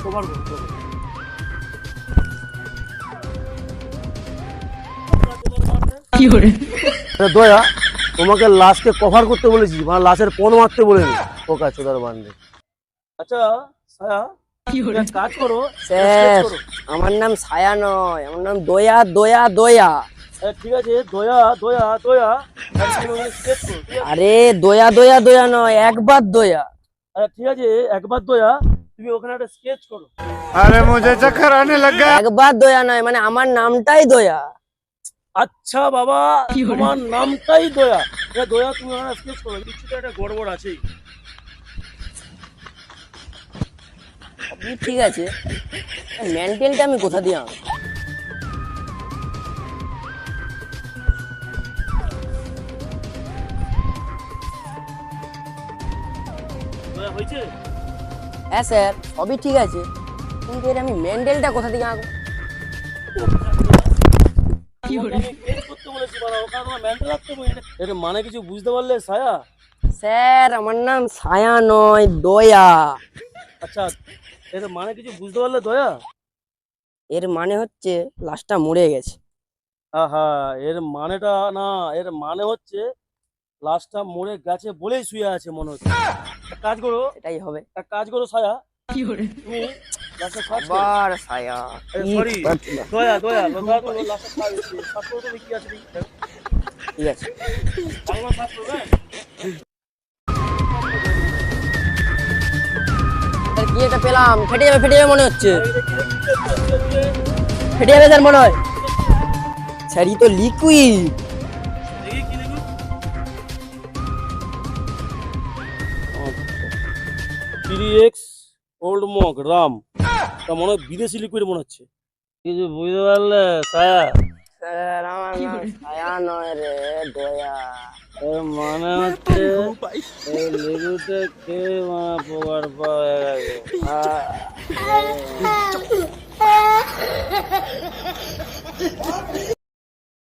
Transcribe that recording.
Cover করতে হবে। দয়া তোমাকে লাশকে কভার করতে বলেছি, মানে লাশের কোণ মারতে বলিনি। পোকা চোদার বান্ডে। আচ্ছা ছায়া, তুমি এক কাজ করো, স্যার করো। আমার নাম ছায়া নয়, আমার নাম দয়া দয়া দয়া। ঠিক আছে, দয়া দয়া দয়া স্কেচ করো, ঠিক আছে? আরে দয়া দয়া দয়া নয়, একবার দয়া। ঠিক আছে, একবার দয়া তুমি ওখানে একটা স্কেচ করো। अरे मुझे चक्कर आने लग गया। একবার দয়া নয়, মানে আমার নামটাই দয়া। আচ্ছা বাবা, তোমার নামটাই দয়া। দয়া তুমি ওখানে স্কেচ করো, কিছু তো একটা গড়বড় আছেই। আপনি ঠিক আছে, মেন্টালটা আমি কোথা দিয়ে আনবো? দয়া হয়েছে? হ্যাঁ স্যার, সবই ঠিক আছে, কিন্তু এর আমি মেন্টালটা কোথা থেকে আনবো? এর মানে কিছু বুঝতে পারলে ছায়া? স্যার আমার নাম ছায়া নয়, দয়া। আচ্ছা, এর মানে কিছু বুঝতে পারলে দয়া? এর মানে হচ্ছে লাশটা মরে গেছে। আহা, এর মানেটা না, এর মানে হচ্ছে লাশটা মরে গেছে বলেই শুয়ে আছে মনে হচ্ছে। এক কাজ করো, এটাই হবে। এক কাজ করো ছায়া, তুমি লাশটা সার্চ করো। আবার ছায়া। সরি, দয়া দয়া দয়া করো, লাশটা সার্চ করো, তুমি কি আছে দেখি। ঠিক আছে। বাংলা সার্চ করো, হ্যাঁ? স্যার কি একটা পেলাম, ফেটে যাবে ফেটে যাবে মনে হচ্ছে, ফেটে যাবে স্যার মনে হয়। স্যার ই তো লিকুইড। দেখি কি লিখুন। 3x ওল্ড মগ রাম, তা মনে হয় বিদেশি লিকুইড মনে হচ্ছে। কিছু বুঝতে পারলে ছায়া? স্যার আমার নাম ছায়া নয় রে, দয়া। এর মানে হচ্ছে এই লিকুইডে খেয়ে মানে পোকার পা হয়ে গেছে।